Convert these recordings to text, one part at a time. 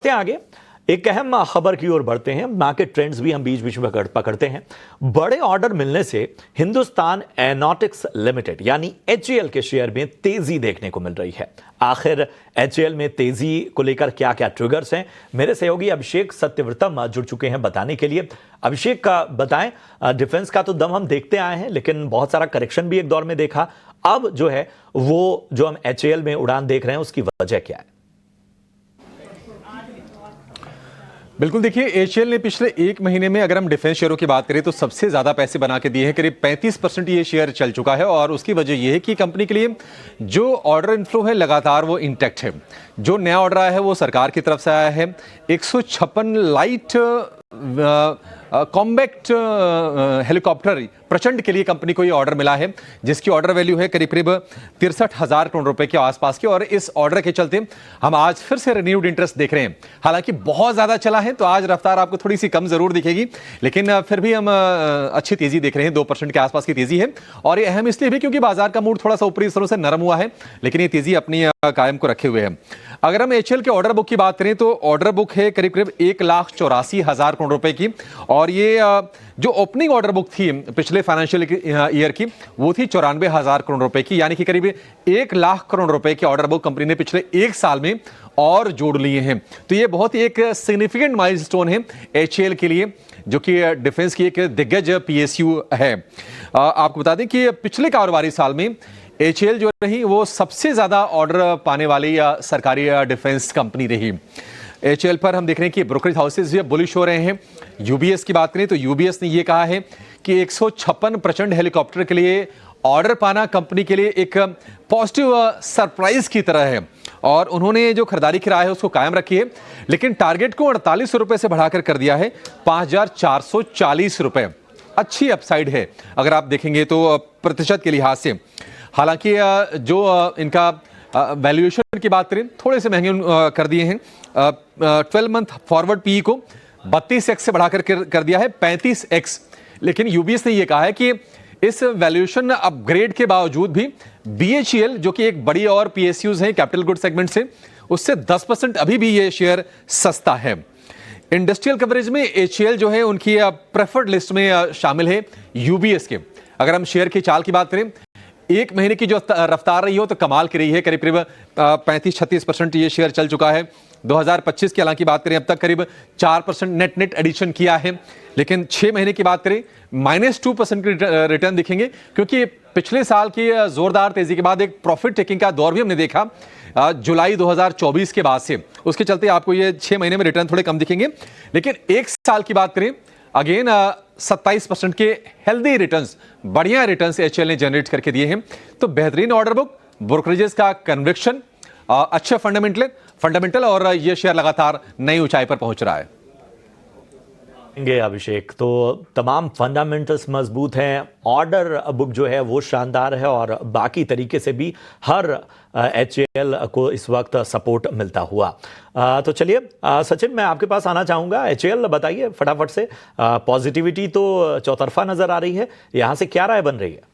बढ़ते हैं आगे, एक अहम खबर की ओर बढ़ते हैं। मार्केट ट्रेंड्स भी हम बीच बीच में पकड़ते हैं। बड़े ऑर्डर मिलने से हिंदुस्तान एरोनॉटिक्स लिमिटेड यानी एचएएल के शेयर में तेजी देखने को मिल रही है। आखिर एचएएल में तेजी को लेकर क्या क्या ट्रिगर्स हैं, मेरे सहयोगी अभिषेक सत्यव्रतम जुड़ चुके हैं बताने के लिए। अभिषेक का बताएं, डिफेंस का तो दम हम देखते आए हैं, लेकिन बहुत सारा करेक्शन भी एक दौर में देखा। अब जो है वो जो हम एचएएल में उड़ान देख रहे हैं, उसकी वजह क्या है? बिल्कुल, देखिए एचएएल ने पिछले एक महीने में अगर हम डिफेंस शेयरों की बात करें तो सबसे ज्यादा पैसे बना के दिए हैं। करीब 35% ये शेयर चल चुका है और उसकी वजह यह है कि कंपनी के लिए जो ऑर्डर इनफ्लो है लगातार वो इंटैक्ट है। जो नया ऑर्डर आया है वो सरकार की तरफ से आया है। 156 लाइट कॉम्बैक्ट हेलीकॉप्टर प्रचंड के लिए कंपनी को ये ऑर्डर मिला है, जिसकी ऑर्डर वैल्यू है करीब 63,000 करोड़ रुपए के आसपास की। और इस ऑर्डर के चलते हम आज फिर से रिन्यूड इंटरेस्ट देख रहे हैं। हालांकि बहुत ज्यादा चला है तो आज रफ्तार आपको थोड़ी सी कम जरूर दिखेगी, लेकिन फिर भी हम अच्छी तेजी देख रहे हैं। 2% के आसपास की तेजी है और ये अहम इसलिए भी क्योंकि बाजार का मूड थोड़ा सा ऊपरी स्तरों से नरम हुआ है, लेकिन ये तेजी अपनी कायम को रखे हुए है। अगर हम एचएएल के ऑर्डर बुक की बात करें तो ऑर्डर बुक है करीब 1,84,000 करोड़ रुपए की और ये जो ओपनिंग ऑर्डर बुक थी पिछले फाइनेंशियल ईयर की वो थी 94,000 करोड़ रुपए की, यानी कि करीब 1 लाख करोड़ रुपए की ऑर्डर बुक कंपनी ने पिछले एक साल में और जोड़ लिए हैं। तो ये बहुत ही एक सिग्निफिकेंट माइलस्टोन है एचएएल के लिए, जो कि डिफेंस की एक दिग्गज पीएसयू है। आपको बता दें कि पिछले कारोबारी साल में एचएएल जो रही वो सबसे ज्यादा ऑर्डर पाने वाली सरकारी डिफेंस कंपनी रही। एचएएल पर हम देख रहे हैं कि ब्रोकरेज हाउसेस भी बुलिश हो रहे हैं। यूबीएस की बात करें तो यूबीएस ने यह कहा है कि 156 प्रचंड हेलीकॉप्टर के लिए ऑर्डर पाना कंपनी के लिए एक पॉजिटिव सरप्राइज की तरह है और उन्होंने जो खरीदारी की राय है उसको कायम रखी है, लेकिन टारगेट को 48 रुपए से बढ़ाकर कर दिया है 5,440 रुपए। अच्छी अपसाइड है अगर आप देखेंगे तो प्रतिशत के लिहाज से। हालांकि जो इनका वैल्यूएशन की बात करें थोड़े से महंगे कर दिए हैं। 12 मंथ फॉरवर्ड पीई को 32x से बढ़ाकर कर दिया है 35x, लेकिन यूबीएस ने यह कहा है कि इस वैल्यूएशन अपग्रेड के बावजूद भी बीएचईएल जो कि एक बड़ी और पीएसयूज है कैपिटल गुड सेगमेंट से, उससे 10% अभी भी ये शेयर सस्ता है। इंडस्ट्रियल कवरेज में एचएएल जो है उनकी प्रेफर्ड लिस्ट में शामिल है यूबीएस के। अगर हम शेयर की चाल की बात करें, एक महीने की जो रफ्तार रही हो तो कमाल की रही है। करीब 35-36% ये शेयर चल चुका है। 2025 की हालांकि बात करें अब तक करीब 4% नेट एडिशन किया है, लेकिन 6 महीने की बात करें -2% के रिटर्न दिखेंगे, क्योंकि पिछले साल की जोरदार तेजी के बाद एक प्रॉफिट टेकिंग का दौर भी हमने देखा जुलाई 2024 के बाद से। उसके चलते आपको ये 6 महीने में रिटर्न थोड़े कम दिखेंगे, लेकिन एक साल की बात करें अगेन 27% के हेल्दी रिटर्न्स, बढ़िया रिटर्न्स एचएएल ने जनरेट करके दिए हैं। तो बेहतरीन ऑर्डर बुक, ब्रोकरेजेस का कन्विक्शन, अच्छे फंडामेंटल और ये शेयर लगातार नई ऊंचाई पर पहुंच रहा है। अभिषेक, तो तमाम फंडामेंटल्स मजबूत हैं, ऑर्डर बुक जो है वो शानदार है और बाकी तरीके से भी हर एचएएल को इस वक्त सपोर्ट मिलता हुआ। तो चलिए सचिन, मैं आपके पास आना चाहूंगा। एचएएल बताइए फटाफट से, पॉजिटिविटी तो चौतरफा नजर आ रही है, यहां से क्या राय बन रही है?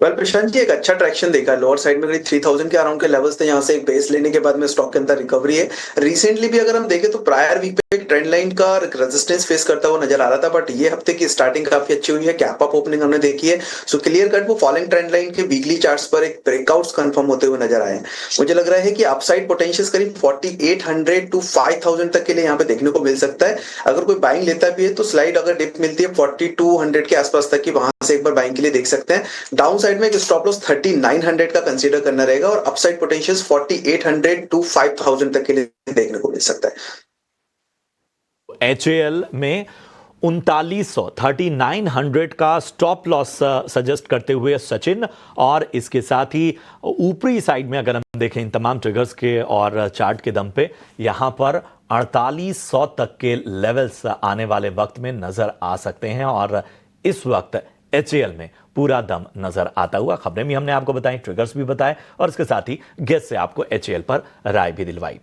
प्रशांत जी, एक अच्छा ट्रैक्शन देखा। लोअर साइड में करीब 3000 के अराउंड के लेवल्स थे, यहाँ से एक बेस लेने के बाद में स्टॉक के अंदर रिकवरी है। रिसेंटली भी अगर हम देखें तो प्रायर वीक पे एक ट्रेंड लाइन का रेजिस्टेंस फेस करता हुआ नजर आ रहा था, बट ये हफ्ते की स्टार्टिंग काफी अच्छी हुई है। गैप अप ओपनिंग हमने देखी है, सो क्लियर कट वो फॉलिंग ट्रेंड लाइन के वीकली चार्ट्स पर एक ब्रेकआउट्स कंफर्म होते हुए नजर आए हैं। मुझे लग रहा है कि अपसाइड पोटेंशियल करीब 4800 टू 5000 तक के लिए यहाँ पे देखने को मिल सकता है। अगर कोई बाइंग लेता भी है तो स्लाइड अगर डिप मिलती है 4200 के आसपास तक की, वहां से एक बार बाइंग के लिए देख सकते हैं। डाउन साइड में एक स्टॉप लॉस 3900 का कंसीडर करना रहेगा और अपसाइड पोटेंशियल 4800 टू 5000 तक के लिए देखने को मिल सकता है। एचएएल में 3900 का स्टॉप लॉस सजेस्ट करते हुए सचिन, और इसके साथ ही ऊपरी साइड में अगर हम देखें इन तमाम ट्रिगर्स के और चार्ट के दम पे, यहां पर 4800 तक के लेवल्स आने वाले वक्त में नजर आ सकते हैं और इस वक्त एचएएल में पूरा दम नजर आता हुआ। खबरें भी हमने आपको बताई, ट्रिगर्स भी बताए और इसके साथ ही गेस्ट से आपको एचएएल पर राय भी दिलवाई।